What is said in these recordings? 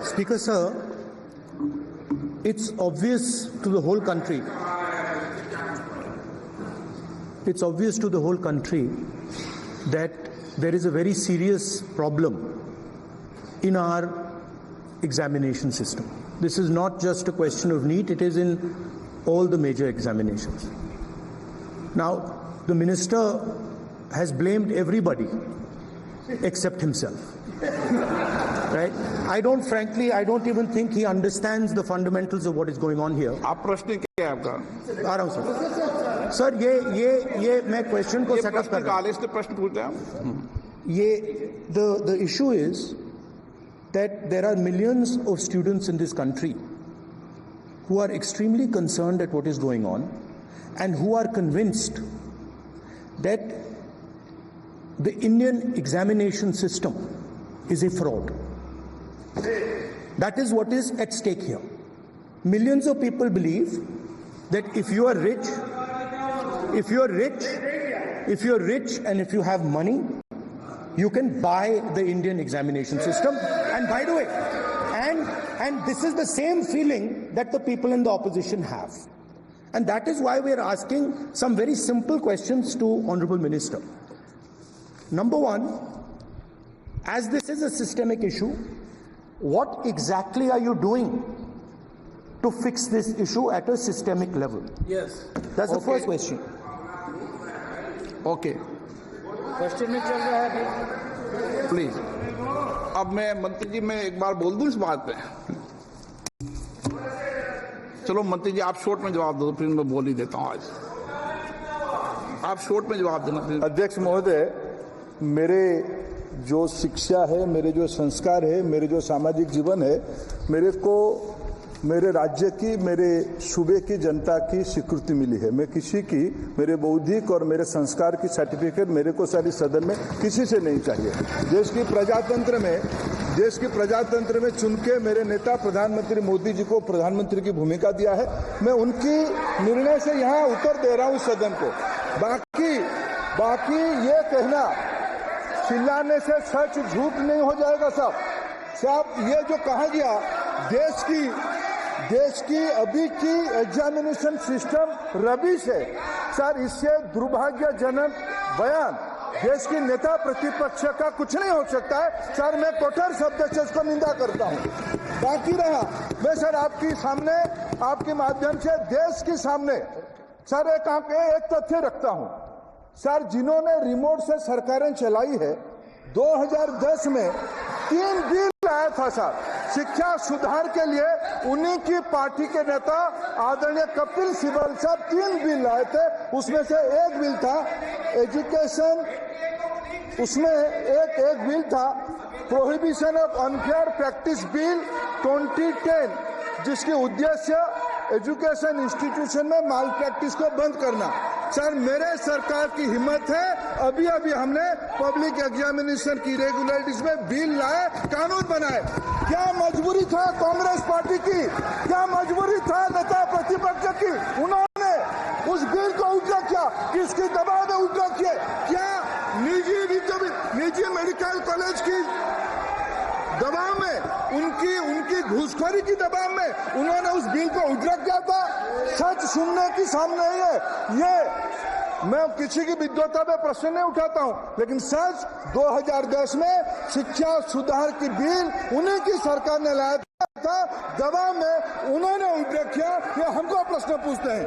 Speaker sir, it's obvious to the whole country. It's obvious to the whole country that there is a very serious problem in our examination system. This is not just a question of NEET, it is in all the major examinations. Now, the minister has blamed everybody except himself. Right? I don't even think he understands the fundamentals of what is going on here. आप प्रश्न क्या है आपका? आ रहा हूं sir ये मैं question को सेटअप कर रहा हूं। इसने प्रश्न पूछा है। ये the issue is that there are millions of students in this country who are extremely concerned at what is going on and who are convinced that the Indian examination system is a fraud. That is what is at stake here. Millions of people believe that if you are rich and if you have money, you can buy the Indian examination system. And by the way, and this is the same feeling that the people in the opposition have. And that is why we are asking some very simple questions to Honorable Minister. Number one, as this is a systemic issue, what exactly are you doing to fix this issue at a systemic level? Yes. That's the first question. Okay. Question में चल रहा है please. अब मैं मंत्री जी मैं एक बार बोल दूं इस बात पे। चलो मंत्री जी आप शॉर्ट में जवाब दो, फिर मैं बोल ही देता हूं। आज आप शॉर्ट में जवाब देना प्लीज। अध्यक्ष महोदय, मेरे जो शिक्षा है, मेरे जो संस्कार है, मेरे जो सामाजिक जीवन है, मेरे को मेरे राज्य की, मेरे सूबे की जनता की स्वीकृति मिली है। मैं किसी की, मेरे बौद्धिक और मेरे संस्कार की सर्टिफिकेट मेरे को सारी सदन में किसी से नहीं चाहिए। देश की प्रजातंत्र में चुन के मेरे नेता प्रधानमंत्री मोदी जी को प्रधानमंत्री की भूमिका दिया है। मैं उनकी निर्णय से यहाँ उत्तर दे रहा हूँ सदन को। बाकी ये कहना चिल्लाने से सच झूठ नहीं हो जाएगा साहब। ये जो कहा गया देश की अभी की एग्जामिनेशन सिस्टम रबिश है सर, इससे दुर्भाग्यजनक बयान देश की नेता प्रतिपक्ष का कुछ नहीं हो सकता है सर। मैं कठोर शब्द से इसको निंदा करता हूं। बाकी रहा, मैं सर आपके सामने, आपके माध्यम से देश के सामने सर एक तथ्य रखता हूं सर। जिन्होंने रिमोट से सरकारें चलाई है, 2010 में 3 बिल लाया था सर शिक्षा सुधार के लिए। उन्हीं की पार्टी के नेता आदरणीय कपिल सिब्बल साहब 3 बिल लाए थे। उसमें से एक बिल था एजुकेशन, उसमें एक बिल था prohibition of unfair practice bill 2010, जिसकी उद्देश्य एजुकेशन इंस्टीट्यूशन में माल प्रैक्टिस को बंद करना। सर मेरे सरकार की हिम्मत है, अभी हमने पब्लिक एग्जामिनेशन की रेगुलरिटीज में बिल लाए, कानून बनाए। क्या मजबूरी था कांग्रेस पार्टी की, क्या मजबूरी था नेता प्रतिपक्ष की? उन्होंने उस बिल को उल्टा किया, किसके दबाव में उल्टा किए? क्या निजी मेडिकल कॉलेज की दबाव में, उनकी घूसखोरी की दबाव में उन्होंने उस बिल को उधर किया था? सच सुनने की सामने है ये। मैं किसी की विद्वता पे प्रश्न नहीं उठाता हूं, लेकिन सच 2010 में शिक्षा सुधार की बिल उन्हीं की सरकार ने लाया था, दबाव में उन्होंने उधर किया। ये हमको प्रश्न पूछते हैं।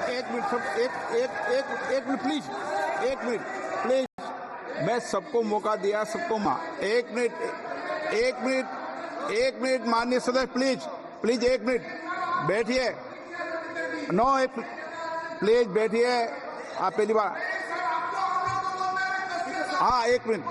एक मिनट प्लीज। मैं सबको मौका दिया, सबको एक मिनट माननीय सदस्य प्लीज 1 मिनट बैठिए। प्लीज बैठिए। आप पहली बार, हाँ 1 मिनट।